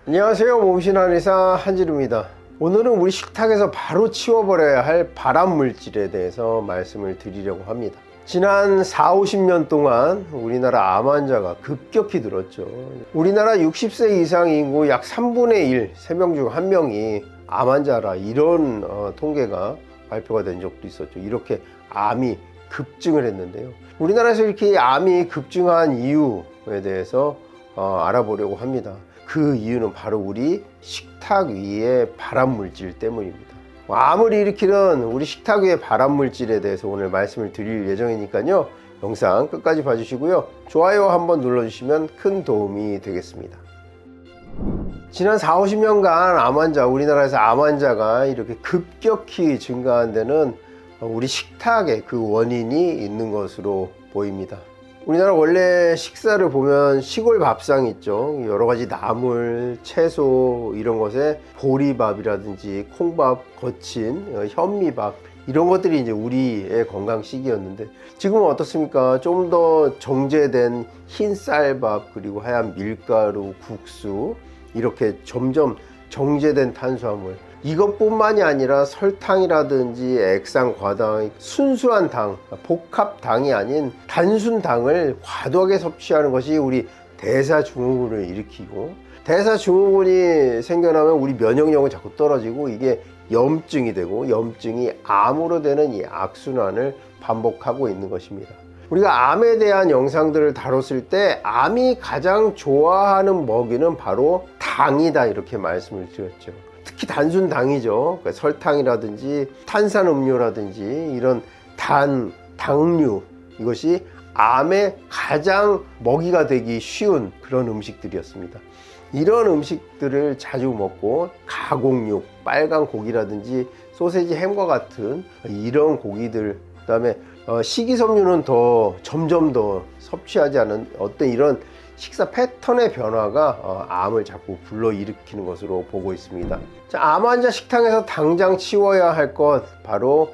안녕하세요. 몸신 한의사 한진우입니다. 오늘은 우리 식탁에서 바로 치워버려야 할 발암 물질에 대해서 말씀을 드리려고 합니다. 지난 40-50년 동안 우리나라 암 환자가 급격히 늘었죠. 우리나라 60세 이상 인구 약 3분의 1, 3명 중 1명이 암 환자라, 이런 통계가 발표가 된 적도 있었죠. 이렇게 암이 급증을 했는데요. 우리나라에서 이렇게 암이 급증한 이유에 대해서 알아보려고 합니다. 그 이유는 바로 우리 식탁 위의 발암물질 때문입니다. 암을 일으키는 우리 식탁 위의 발암물질에 대해서 오늘 말씀을 드릴 예정이니까요, 영상 끝까지 봐주시고요, 좋아요 한번 눌러주시면 큰 도움이 되겠습니다. 지난 40-50년간 우리나라에서 암 환자가 이렇게 급격히 증가한 데는 우리 식탁에 그 원인이 있는 것으로 보입니다. 우리나라 원래 식사를 보면 시골 밥상 있죠. 여러 가지 나물, 채소 이런 것에 보리밥이라든지 콩밥, 거친 현미밥, 이런 것들이 이제 우리의 건강식이었는데, 지금은 어떻습니까? 좀 더 정제된 흰 쌀밥, 그리고 하얀 밀가루, 국수, 이렇게 점점 정제된 탄수화물, 이것뿐만이 아니라 설탕이라든지 액상과당, 순수한 당, 복합당이 아닌 단순당을 과도하게 섭취하는 것이 우리 대사증후군을 일으키고, 대사증후군이 생겨나면 우리 면역력은 자꾸 떨어지고, 이게 염증이 되고, 염증이 암으로 되는 이 악순환을 반복하고 있는 것입니다. 우리가 암에 대한 영상들을 다뤘을 때 암이 가장 좋아하는 먹이는 바로 당이다, 이렇게 말씀을 드렸죠. 특히 단순당이죠. 그러니까 설탕이라든지 탄산음료라든지 이런 당류, 이것이 암에 가장 먹이가 되기 쉬운 그런 음식들이었습니다. 이런 음식들을 자주 먹고, 가공육, 빨간 고기라든지 소세지, 햄과 같은 이런 고기들, 그 다음에 식이섬유는 점점 더 섭취하지 않은 어떤 이런 식사 패턴의 변화가 암을 자꾸 불러일으키는 것으로 보고 있습니다. 자, 암 환자 식탁에서 당장 치워야 할 것, 바로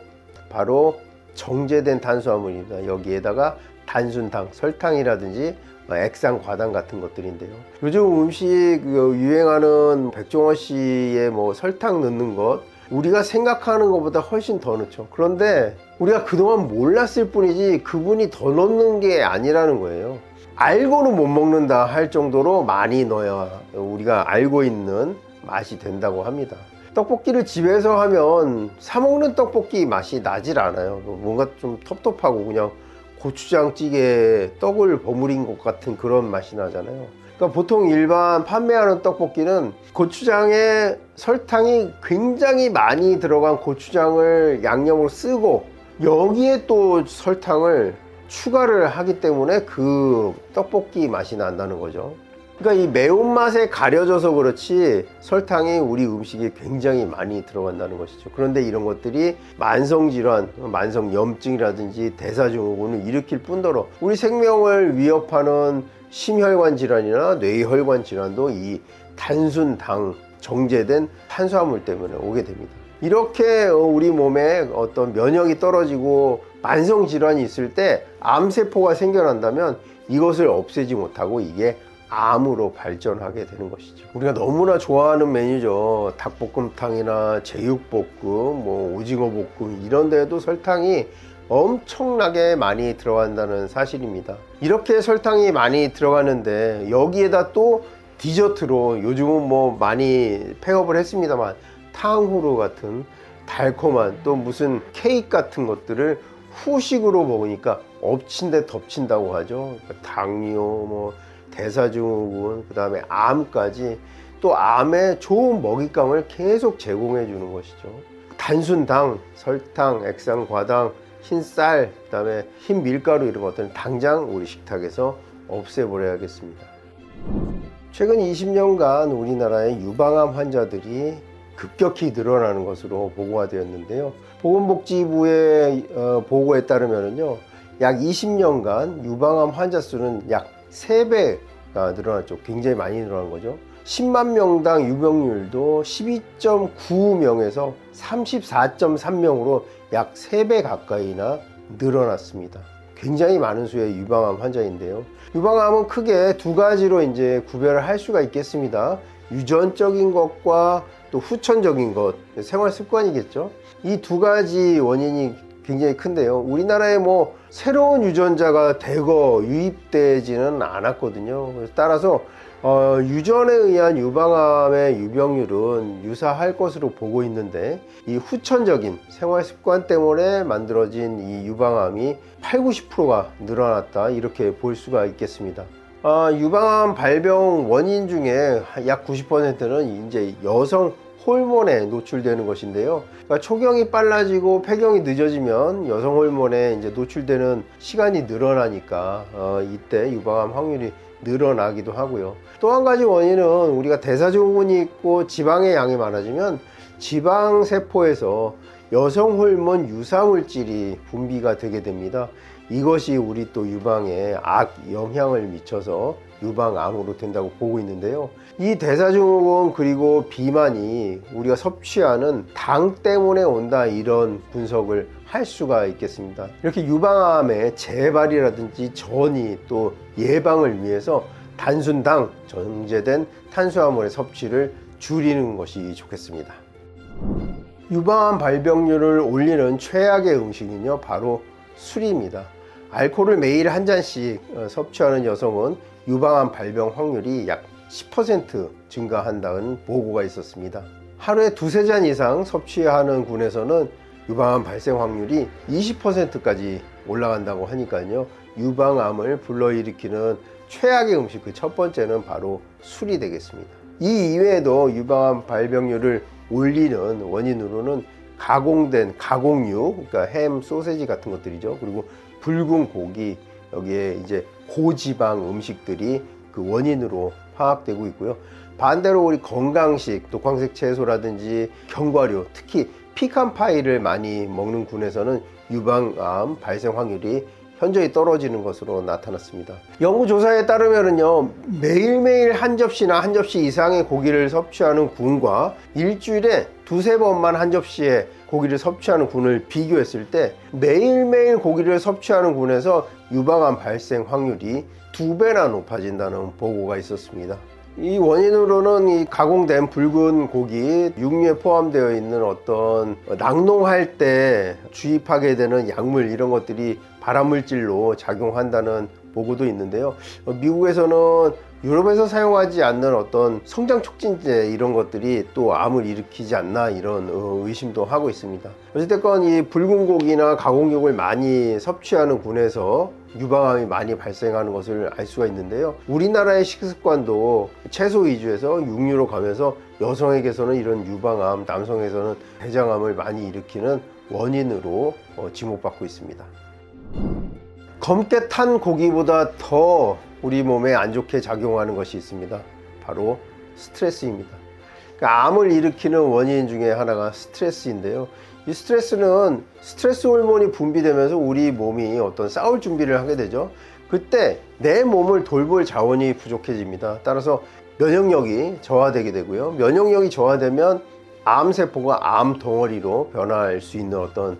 정제된 탄수화물입니다. 여기에다가 단순당, 설탕이라든지 액상과당 같은 것들인데요. 요즘 음식 유행하는 백종원 씨의 설탕 넣는 것, 우리가 생각하는 것보다 훨씬 더 넣죠. 그런데 우리가 그동안 몰랐을 뿐이지 그분이 더 넣는 게 아니라는 거예요. 알고는 못 먹는다 할 정도로 많이 넣어야 우리가 알고 있는 맛이 된다고 합니다. 떡볶이를 집에서 하면 사 먹는 떡볶이 맛이 나질 않아요. 뭔가 좀 텁텁하고 그냥 고추장찌개에 떡을 버무린 것 같은 그런 맛이 나잖아요. 그러니까 보통 일반 판매하는 떡볶이는 고추장에 설탕이 굉장히 많이 들어간 고추장을 양념으로 쓰고, 여기에 또 설탕을 추가를 하기 때문에 그 떡볶이 맛이 난다는 거죠. 그러니까 이 매운맛에 가려져서 그렇지 설탕이 우리 음식에 굉장히 많이 들어간다는 것이죠. 그런데 이런 것들이 만성질환, 만성염증이라든지 대사증후군을 일으킬 뿐더러 우리 생명을 위협하는 심혈관 질환이나 뇌혈관 질환도 이 단순당, 정제된 탄수화물 때문에 오게 됩니다. 이렇게 우리 몸에 어떤 면역이 떨어지고 만성질환이 있을 때 암세포가 생겨난다면 이것을 없애지 못하고 이게 암으로 발전하게 되는 것이죠. 우리가 너무나 좋아하는 메뉴죠. 닭볶음탕이나 제육볶음, 오징어볶음, 이런 데에도 설탕이 엄청나게 많이 들어간다는 사실입니다. 이렇게 설탕이 많이 들어가는데 여기에다 또 디저트로, 요즘은 많이 폐업을 했습니다만, 탕후루 같은 달콤한, 또 무슨 케이크 같은 것들을 후식으로 먹으니까 엎친 데 덮친다고 하죠. 그러니까 당뇨, 대사증후군, 그 다음에 암까지, 또 암에 좋은 먹잇감을 계속 제공해 주는 것이죠. 단순당, 설탕, 액상과당, 흰쌀, 그 다음에 흰 밀가루, 이런 것들은 당장 우리 식탁에서 없애버려야겠습니다. 최근 20년간 우리나라의 유방암 환자들이 급격히 늘어나는 것으로 보고가 되었는데요. 보건복지부의 보고에 따르면요, 약 20년간 유방암 환자 수는 약 3배가 늘어났죠. 굉장히 많이 늘어난 거죠. 10만 명당 유병률도 12.9명에서 34.3명으로 약 3배 가까이나 늘어났습니다. 굉장히 많은 수의 유방암 환자인데요. 유방암은 크게 두 가지로 이제 구별을 할 수가 있겠습니다. 유전적인 것과 또 후천적인 것, 생활 습관이겠죠. 이 두 가지 원인이 굉장히 큰데요. 우리나라에 뭐 새로운 유전자가 대거 유입되지는 않았거든요. 따라서 유전에 의한 유방암의 유병률은 유사할 것으로 보고 있는데, 이 후천적인 생활 습관 때문에 만들어진 이 유방암이 80~90%가 늘어났다, 이렇게 볼 수가 있겠습니다. 유방암 발병 원인 중에 약 90%는 이제 여성 호르몬에 노출되는 것인데요. 그러니까 초경이 빨라지고 폐경이 늦어지면 여성 호르몬에 이제 노출되는 시간이 늘어나니까 이때 유방암 확률이 늘어나기도 하고요. 또 한 가지 원인은 우리가 대사증후군이 있고 지방의 양이 많아지면 지방세포에서 여성 호르몬 유사물질이 분비가 되게 됩니다. 이것이 우리 또 유방에 악 영향을 미쳐서 유방암으로 된다고 보고 있는데요. 이 대사증후군 그리고 비만이 우리가 섭취하는 당 때문에 온다, 이런 분석을 할 수가 있겠습니다. 이렇게 유방암의 재발이라든지 전이 또 예방을 위해서 단순당, 정제된 탄수화물의 섭취를 줄이는 것이 좋겠습니다. 유방암 발병률을 올리는 최악의 음식은요, 바로 술입니다. 알코올을 매일 한 잔씩 섭취하는 여성은 유방암 발병 확률이 약 10% 증가한다는 보고가 있었습니다. 하루에 두세 잔 이상 섭취하는 군에서는 유방암 발생 확률이 20%까지 올라간다고 하니까요. 유방암을 불러일으키는 최악의 음식, 그 첫 번째는 바로 술이 되겠습니다. 이 이외에도 유방암 발병률을 올리는 원인으로는 가공된 가공육, 그러니까 햄, 소세지 같은 것들이죠. 그리고 붉은 고기, 여기에 이제 고지방 음식들이 그 원인으로 파악되고 있고요. 반대로 우리 건강식, 녹황색 채소라든지 견과류, 특히 피칸 파이를 많이 먹는 군에서는 유방암 발생 확률이 현저히 떨어지는 것으로 나타났습니다. 연구조사에 따르면요, 매일매일 한 접시나 한 접시 이상의 고기를 섭취하는 군과 일주일에 두세 번만 한 접시의 고기를 섭취하는 군을 비교했을 때 매일매일 고기를 섭취하는 군에서 유방암 발생 확률이 2배나 높아진다는 보고가 있었습니다. 이 원인으로는 이 가공된 붉은 고기, 육류에 포함되어 있는 어떤 낙농할 때 주입하게 되는 약물, 이런 것들이 발암물질로 작용한다는 보고도 있는데요. 미국에서는 유럽에서 사용하지 않는 어떤 성장 촉진제, 이런 것들이 또 암을 일으키지 않나, 이런 의심도 하고 있습니다. 어쨌든 이 붉은 고기나 가공육을 많이 섭취하는 군에서 유방암이 많이 발생하는 것을 알 수가 있는데요. 우리나라의 식습관도 채소 위주에서 육류로 가면서 여성에게서는 이런 유방암, 남성에게서는 대장암을 많이 일으키는 원인으로 지목받고 있습니다. 검게 탄 고기보다 더 우리 몸에 안 좋게 작용하는 것이 있습니다. 바로 스트레스입니다. 그러니까 암을 일으키는 원인 중에 하나가 스트레스인데요. 이 스트레스는 스트레스 호르몬이 분비되면서 우리 몸이 어떤 싸울 준비를 하게 되죠. 그때 내 몸을 돌볼 자원이 부족해집니다. 따라서 면역력이 저하되게 되고요. 면역력이 저하되면 암세포가 암 덩어리로 변할 수 있는 어떤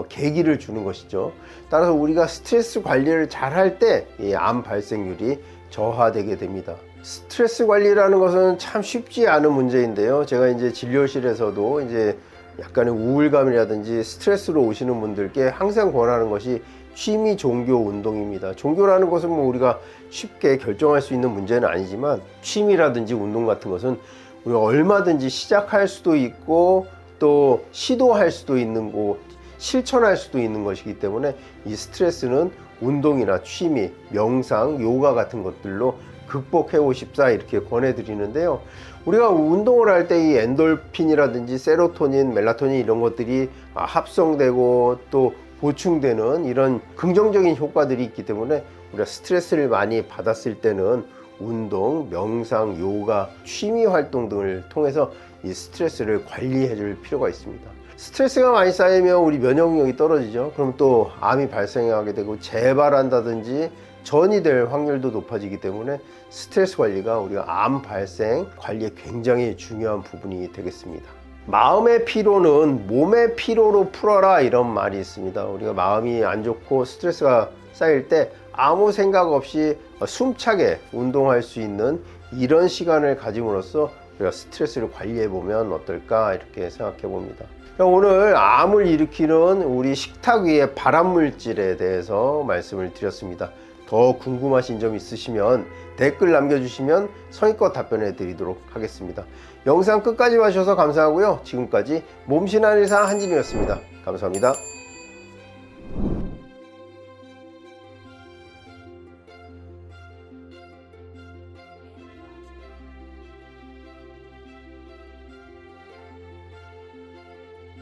계기를 주는 것이죠. 따라서 우리가 스트레스 관리를 잘 할 때 이 암 발생률이 저하되게 됩니다. 스트레스 관리라는 것은 참 쉽지 않은 문제인데요. 제가 이제 진료실에서도 이제 약간의 우울감이라든지 스트레스로 오시는 분들께 항상 권하는 것이 취미, 종교, 운동입니다. 종교라는 것은 뭐 우리가 쉽게 결정할 수 있는 문제는 아니지만, 취미라든지 운동 같은 것은 우리가 얼마든지 시작할 수도 있고 또 시도할 수도 있는 거, 실천할 수도 있는 것이기 때문에 이 스트레스는 운동이나 취미, 명상, 요가 같은 것들로 극복해 오십사, 이렇게 권해드리는데요. 우리가 운동을 할 때 이 엔돌핀이라든지 세로토닌, 멜라토닌, 이런 것들이 합성되고 또 보충되는 이런 긍정적인 효과들이 있기 때문에 우리가 스트레스를 많이 받았을 때는 운동, 명상, 요가, 취미 활동 등을 통해서 이 스트레스를 관리해 줄 필요가 있습니다. 스트레스가 많이 쌓이면 우리 면역력이 떨어지죠. 그럼 또 암이 발생하게 되고 재발한다든지 전이 될 확률도 높아지기 때문에 스트레스 관리가 우리가 암 발생 관리에 굉장히 중요한 부분이 되겠습니다. 마음의 피로는 몸의 피로로 풀어라, 이런 말이 있습니다. 우리가 마음이 안 좋고 스트레스가 쌓일 때 아무 생각 없이 숨차게 운동할 수 있는 이런 시간을 가짐으로써 우리가 스트레스를 관리해 보면 어떨까 이렇게 생각해 봅니다. 오늘 암을 일으키는 우리 식탁 위의 발암물질에 대해서 말씀을 드렸습니다. 더 궁금하신 점 있으시면 댓글 남겨주시면 성의껏 답변해 드리도록 하겠습니다. 영상 끝까지 봐주셔서 감사하고요. 지금까지 몸신한의사 한진이었습니다. 감사합니다.